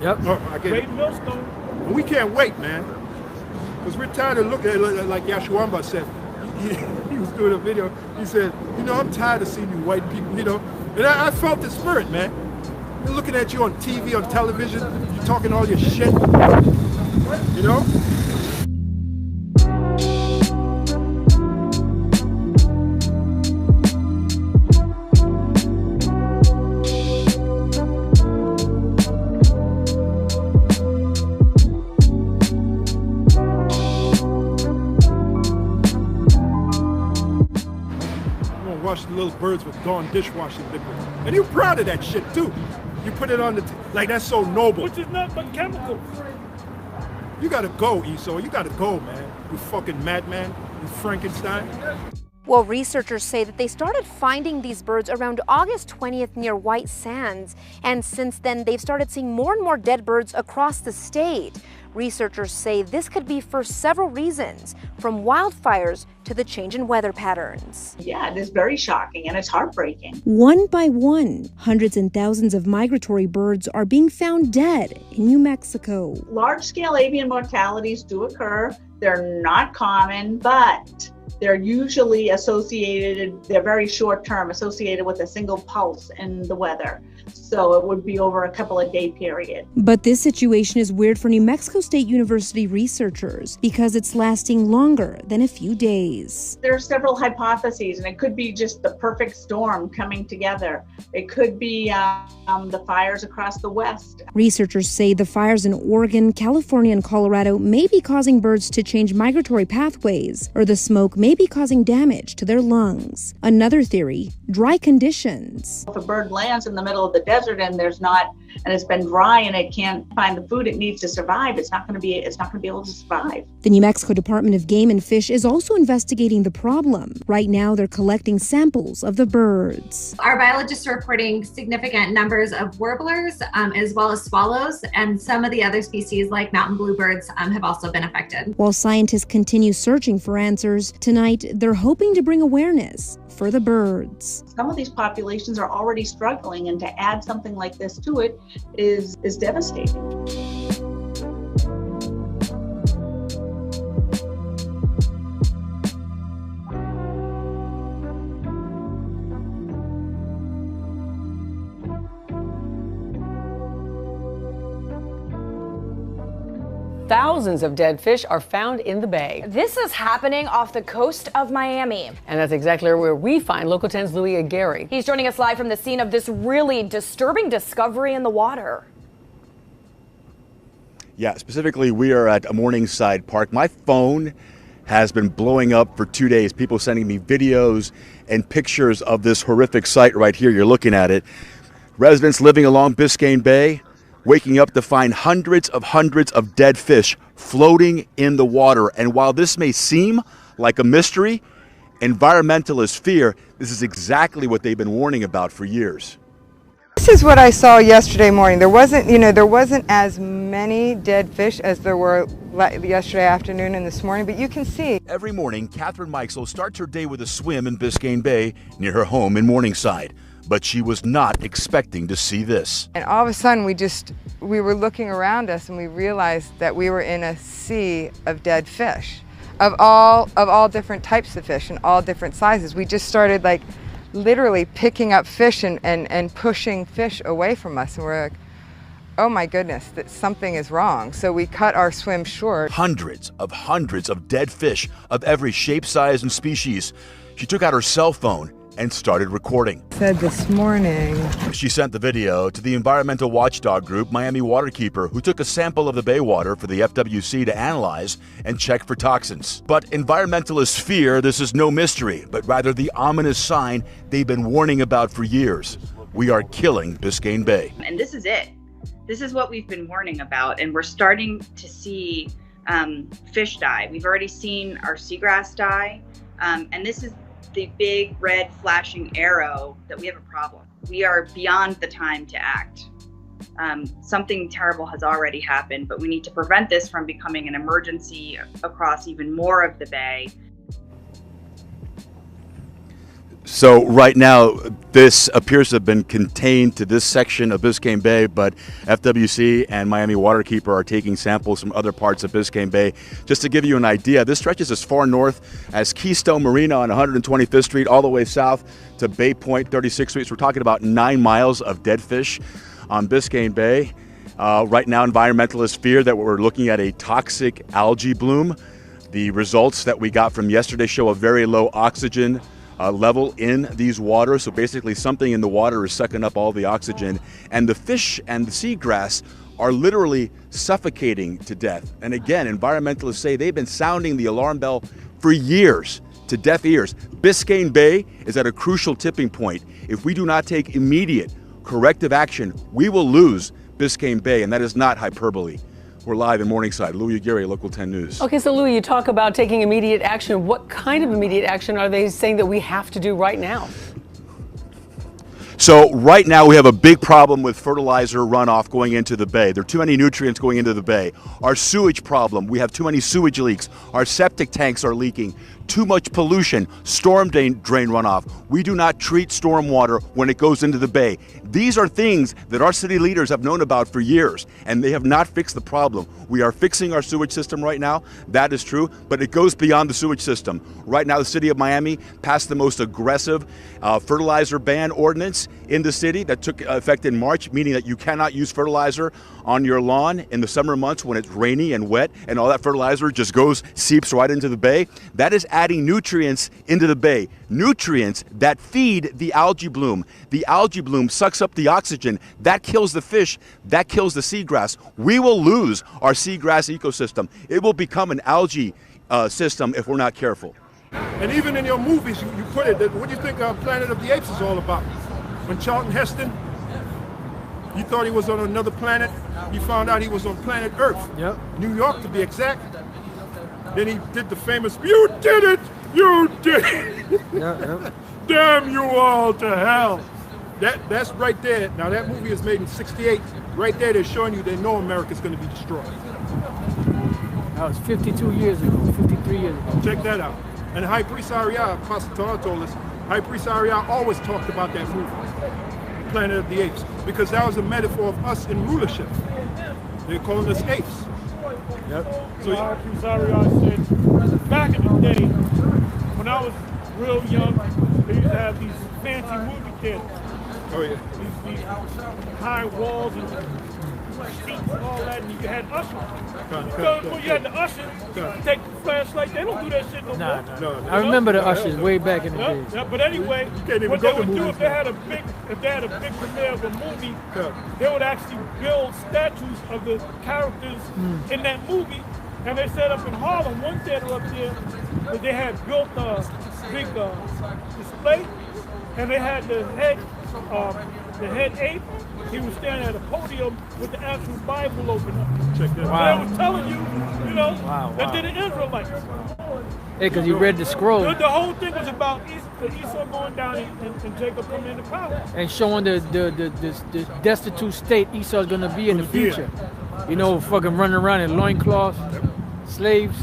Yep. Oh, Great millstone. And we can't wait, man. Because we're tired of looking at it like Yashwamba said. He was doing a video. He said, you know, I'm tired of seeing you white people, you know. And I felt the spirit, man. They're looking at you on TV, on television. You're talking all your shit. You know? Wash the little birds with Dawn dishwashing liquid. And you're proud of that shit too. You put it on the, like that's so noble. Which is nothing but chemicals. You gotta go, Esau. You gotta go, man. You fucking madman. You Frankenstein. Well, researchers say that they started finding these birds around August 20th near White Sands. And since then, they've started seeing more and more dead birds across the state. Researchers say this could be for several reasons, from wildfires to the change in weather patterns. Yeah, it is very shocking and it's heartbreaking. One by one, hundreds and thousands of migratory birds are being found dead in New Mexico. Large-scale avian mortalities do occur. They're not common, but they're usually associated, they're very short-term, associated with a single pulse in the weather. So it would be over a couple of day period. But this situation is weird for New Mexico State University researchers because it's lasting longer than a few days. There are several hypotheses, and it could be just the perfect storm coming together. It could be the fires across the west. Researchers say the fires in Oregon, California, and Colorado may be causing birds to change migratory pathways, or the smoke may be causing damage to their lungs. Another theory, dry conditions. If a bird lands in the middle of the desert and it's been dry and it can't find the food it needs to survive, it's not going to be able to survive. The New Mexico Department of Game and Fish is also investigating the problem. Right now, they're collecting samples of the birds. Our biologists are reporting significant numbers of warblers as well as swallows, and some of the other species like mountain bluebirds have also been affected. While scientists continue searching for answers, tonight they're hoping to bring awareness for the birds. Some of these populations are already struggling, and to add something like this to it is devastating. Thousands of dead fish are found in the bay. This is happening off the coast of Miami. And that's exactly where we find Local 10's Louis Aguirre. He's joining us live from the scene of this really disturbing discovery in the water. Yeah, specifically, we are at a Morningside Park. My phone has been blowing up for 2 days. People sending me videos and pictures of this horrific sight right here. You're looking at it. Residents living along Biscayne Bay waking up to find hundreds of dead fish floating in the water. And while this may seem like a mystery, environmentalists fear this is exactly what they've been warning about for years. This is what I saw yesterday morning. There wasn't as many dead fish as there were yesterday afternoon and this morning, but you can see. Every morning, Catherine Mikesell starts her day with a swim in Biscayne Bay near her home in Morningside. But she was not expecting to see this. And all of a sudden, we were looking around us and we realized that we were in a sea of dead fish, of all different types of fish and all different sizes. We just started like literally picking up fish and pushing fish away from us. And we're like, oh my goodness, that something is wrong. So we cut our swim short. Hundreds of dead fish of every shape, size, and species. She took out her cell phone and started recording. Said this morning. She sent the video to the environmental watchdog group Miami Waterkeeper, who took a sample of the bay water for the FWC to analyze and check for toxins. But environmentalists fear this is no mystery, but rather the ominous sign they've been warning about for years. We are killing Biscayne Bay. And this is it. This is what we've been warning about, and we're starting to see fish die. We've already seen our seagrass die, and this is the big red flashing arrow that we have a problem. We are beyond the time to act. Something terrible has already happened, but we need to prevent this from becoming an emergency across even more of the bay. So right now, this appears to have been contained to this section of Biscayne Bay, but FWC and Miami Waterkeeper are taking samples from other parts of Biscayne Bay. Just to give you an idea, this stretches as far north as Keystone Marina on 125th Street, all the way south to Bay Point, 36th Street. So we're talking about 9 miles of dead fish on Biscayne Bay. Right now, environmentalists fear that we're looking at a toxic algae bloom. The results that we got from yesterday show a very low oxygen level in these waters. So basically something in the water is sucking up all the oxygen, and the fish and the seagrass are literally suffocating to death. And again, environmentalists say they've been sounding the alarm bell for years to deaf ears. Biscayne Bay is at a crucial tipping point. If we do not take immediate corrective action, we will lose Biscayne Bay, and that is not hyperbole. We're live in Morningside. Louis Aguirre, Local 10 News. Okay, so Louis, you talk about taking immediate action. What kind of immediate action are they saying that we have to do right now? So right now we have a big problem with fertilizer runoff going into the bay. There are too many nutrients going into the bay. Our sewage problem, we have too many sewage leaks. Our septic tanks are leaking. Too much pollution, storm drain runoff. We do not treat stormwater when it goes into the bay. These are things that our city leaders have known about for years, and they have not fixed the problem. We are fixing our sewage system right now. That is true, but it goes beyond the sewage system. Right now, the city of Miami passed the most aggressive fertilizer ban ordinance in the city that took effect in March, meaning that you cannot use fertilizer on your lawn in the summer months when it's rainy and wet, and all that fertilizer just seeps right into the bay. That is adding nutrients into the bay. Nutrients that feed the algae bloom. The algae bloom sucks up the oxygen. That kills the fish. That kills the seagrass. We will lose our seagrass ecosystem. It will become an algae system if we're not careful. And even in your movies, you put it, what do you think Planet of the Apes is all about? When Charlton Heston, you thought he was on another planet, you found out he was on planet Earth. Yep. New York, to be exact. Then he did the famous, "You did it! You did it! Yep. Damn you all to hell!" That's right there. Now that movie is made in '68. Right there, they're showing you they know America's going to be destroyed. That was 52 years ago, 53 years ago. Check that out. And High Priest Ariel, Pastor Todd told us, High Priest Ariel always talked about that movie, Planet of the Apes, because that was a metaphor of us in rulership. They're calling us apes. Yep. So High Priest Ariel said, back in the day, when I was real young, they used to have these fancy movie theaters. Oh yeah. These high walls and seats and all that, and you had ushers. So when you had the ushers, take the flashlight, they don't do that shit no more. No. I remember the ushers way back in the days. Yeah, but anyway, what they would do if they had a big premiere of a movie, they would actually build statues of the characters in that movie, and they set up in Harlem, one theater up there, where they had built a big display, and they had the head ape. He was standing at a podium with the actual Bible open up. Check that out. Wow. They were telling you, that they're the Israelites. Hey, because you read the scroll. The whole thing was about Esau going down and Jacob coming into power. And showing the destitute state Esau's going to be in the future. You know, fucking running around in loincloths, slaves.